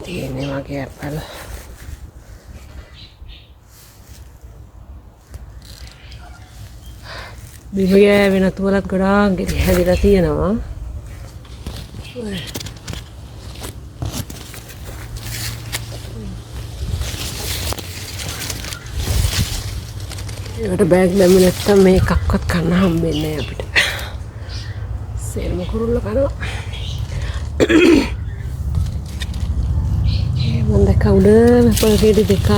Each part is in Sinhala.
තියෙන්නේ මගේ ඇපල්. බිම ගෑවෙන තුවලත් ගොඩාක් ගෙඩි හැදිලා තියෙනවා. ඒකට බෑග් දැම්මේ නැත්තම් මේ එකක්වත් කන්න හම්බෙන්නේ නැහැ අපිට. සේරම කුරුල්ල කනවා. මම දැක්ක උඩ ඇපල් ගෙඩි දෙකක්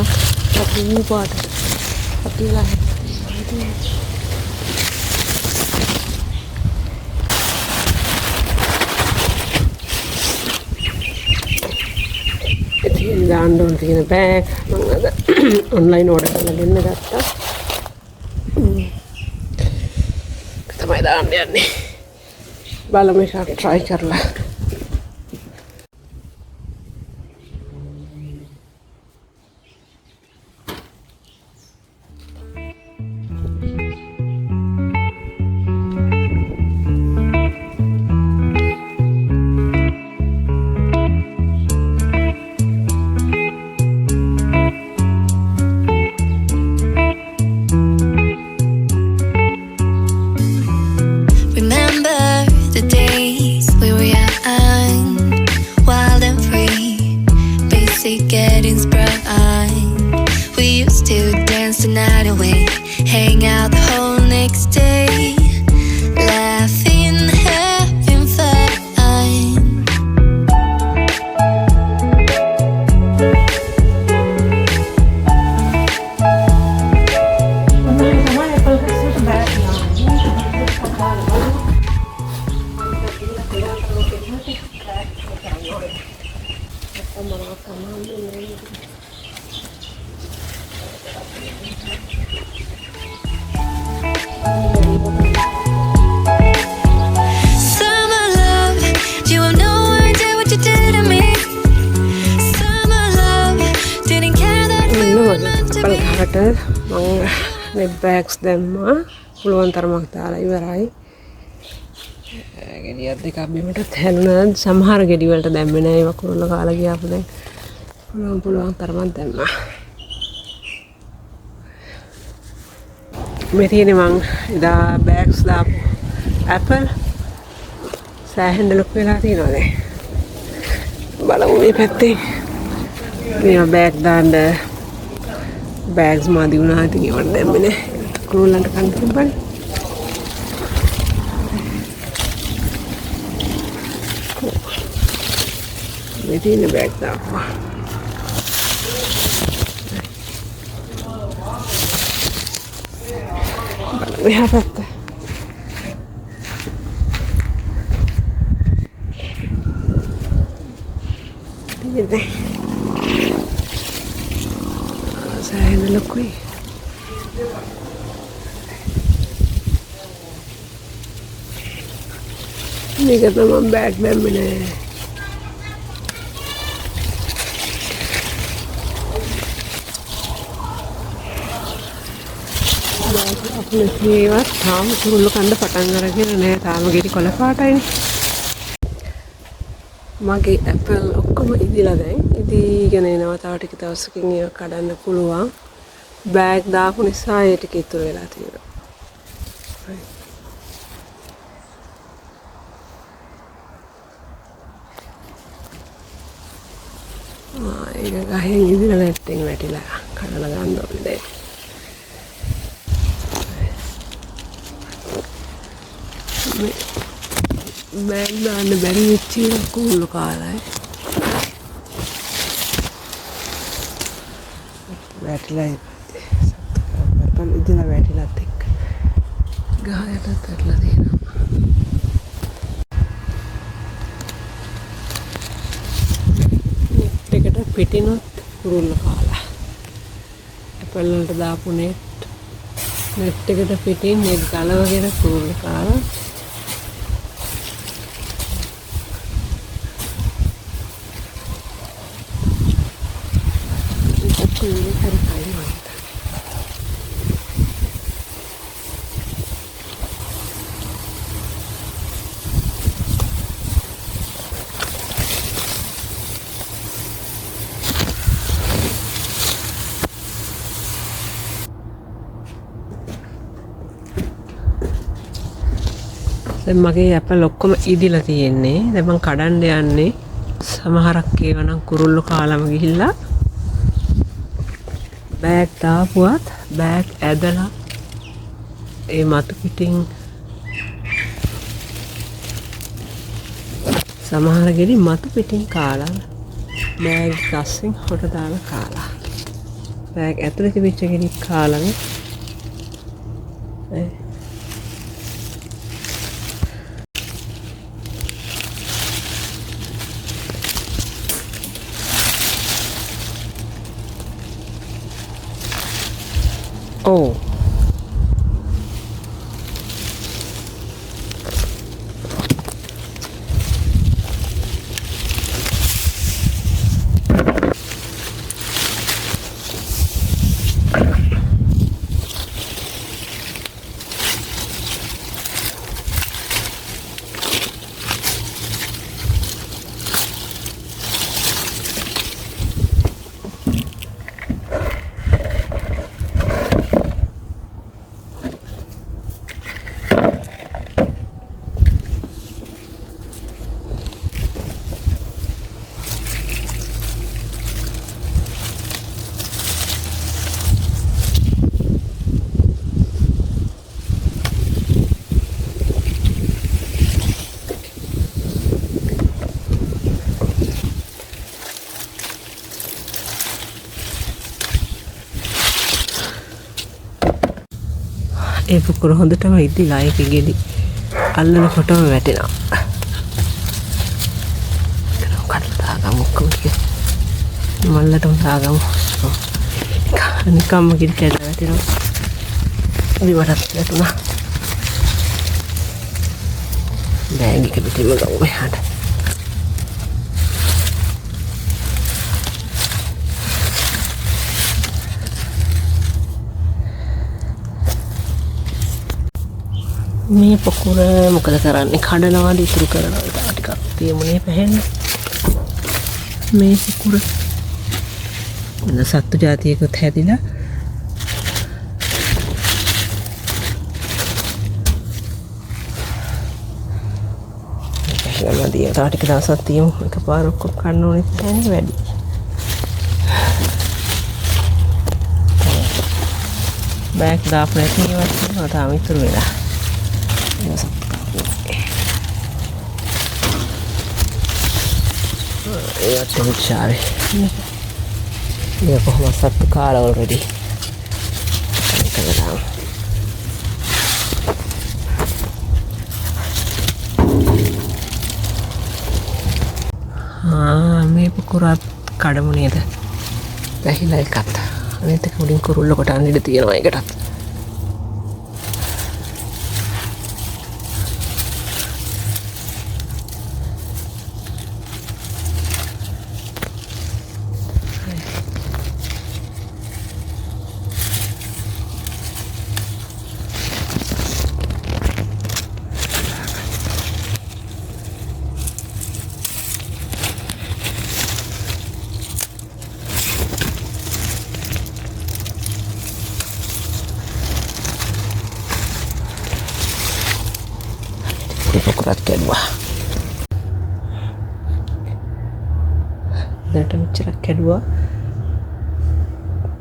අපු පාට. අපිලා දාන්න ඕන තියෙන බෑග් මම අද ඔන්ලයින් ඕඩර් කරලා ගෙන්න ගත්තා. තමයි දාන්න යන්නේ. බලමු එකක් try කරලා. Getting sprung. We used to dance the night away, hang out the whole next day, laughing, having fun. Summer love, you have no idea what you did to me. Summer love, didn't care that we were meant to be. මම මේ බෑග්ස් දැම්මා. පුළුවන් තරමක් දාලා ඉවරයි. ගෙඩියක් දෙකක් බිමට හැලුණා. සමහර ගෙඩි වලට දැම්මේ නැහැ. ඒවා කුරුල්ල කාලා ගියාපු දැන්. පුළුවන් තරමක් දැම්මා. මේ තියෙන්නේ මං එදා බෑග්ස් දාපු ඇපල් සෑහෙන ලොකු වෙලා තියෙනවා දැන්. බලමු මේ පැත්තේ. මේ බෑග් දාන්න බෑග්ස් මදි වුණා. ඉතින් ඒවට දැම්මේ නැහැ. කුරුල්ලන්ට කන්න තිබ්බනේ. මේ තියෙන bag දාපුවා. We have it. Saya nak kui. Ni kata mam bag bag mana? අපේ මේවත් තාම කුරුල්ල කන්න පටන් අරගෙන නැහැ. තාම ගෙඩි කොළ පාටයිනේ. මගේ ඇපල් ඔක්කොම ඉදිලා දැන්. ඉදීගෙන එනවා. තව ටික දවසකින් ඒක කඩන්න පුළුවන්. බෑග් දාපු නිසා ඒ ටික ඉතුරු වෙලා තියෙනවා. ඒක ගහෙන් ඉදිලා නැත්තෙන් වැටිලා කඩලා ගන්න ඕනේ දැන්. බෑග් දාන්න බැරි වෙච්ච එක කුරුල්ල කාලා වැටිලා අපල් ඉදලා වැටිලාත් එක්ක ගහයටත් වැටලා තියෙනවා. නෙට් එකට පිටිනුත් කුරුල්ල කාලා අපල් වලට දාපු නෙට් එකට පිටින් නෙට් ගලවගෙන කුරුල්ල කාලා දැන් මගේ ඇපල් ඔක්කොම ඉදිලා තියෙන්නේ. දැන් මම කඩන්න යන්නේ. සමහරක් ඒවා නම් කුරුල්ලෝ කාලම ගිහිල්ලා බෑග් දාපුවත් බෑග් ඇදලා ඒ මතු පිටින් සමහර ගෙඩි මතු පිටින් කාලා බෑග් ගස්සෙන් හොට දාලා කාලා බෑග් ඇතුලේ තිබිච්ච ගෙඩි කාලානේ Oh. ඒ පුකුර හොඳටම ඉදිලා ඒක ගෙඩි අල්ලනකොටම වැටෙනවා. කඩලා දාගමු ඔක්කොම ටික. මල්ලටම දාගමු. නිකම්ම ගෙඩි කැඩලා වැටෙනවා. ඉවරත් වැටුණා. බෑග් එක පිටින්ම ගමු මෙහාට. මේ පොකුර මොකද කරන්නේ කඩනවාද ඉතුරු කරනවා ටිකක් තියමුනේ පැහැෙන්න මේ පොකුර මොන සත්තු జాතියකට හැදිලා පැහැෙන්නදී තා ටික දවසක් තියමු එකපාර ඔක්කොම කන්න ඕනේ නැහැ වැඩි බෑග් දාපු නැති ඒවා තාම ඉතුරු වෙලා ඒත් උච්චාවේ මේක කොහොමද සත්තු කාලා ඔල්රෙඩි කරලා මේ පුකුරත් කඩමු නේද වැහිලා එකත් අනිත් එක උඩින් කුරුල්ල කොටන්න ඉඩ තියෙනවා ඒකටත් පොකුරත් කැඩුවා. දැනට මෙච්චරක් කැඩුවා.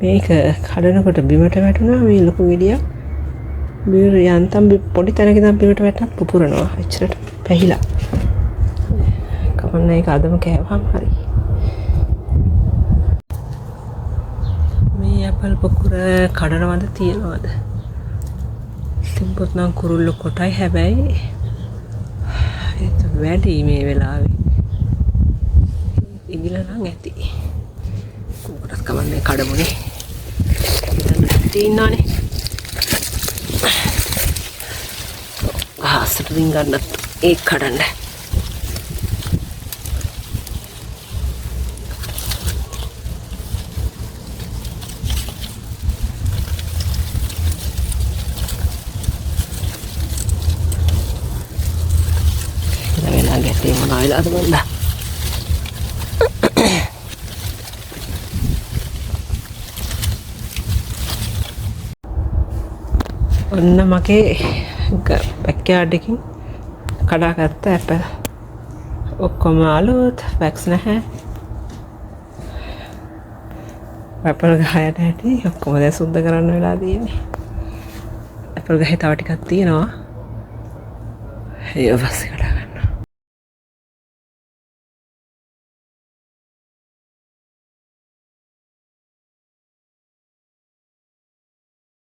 මේක කඩනකොට බිමට වැටුණා මේ ලොකු ගෙඩියක්. බිම යන්තම් පොඩි තැනක ඉඳන් බිමට වැටුණත් පුපුරනවා. එච්චරට පැහිලා. කමන්න ඒක අදම කෑවහම හරි. මේ ඇපල් පොකුර කඩනවද තියනවද? තිබ්බොත් නම් කුරුල්ල කොටයි හැබැයි වැඩි මේ වෙලාවේ ඉගිලා නම් ඇති කොහොමද කමන්නේ කඩමුනේ තියෙනවානේ ආසට රින්ගන්නත් ඒක කඩන්න ගැටේ මොනවා වෙලාද බන්දා ඔන්න මගේ බැක්යාඩ් එකකින් කඩාගත්ත ඇපල්. ඔක්කොම අලුත් වැක්ස් නැහැ. ඇපල් ගහයට ඇති ඔක්කොම දැන් සුද්ධ කරන්න වෙලා තියෙන්නේ. ඇපල් ගහේ තව ටිකක් තියෙනවා. ඒ පස්සේ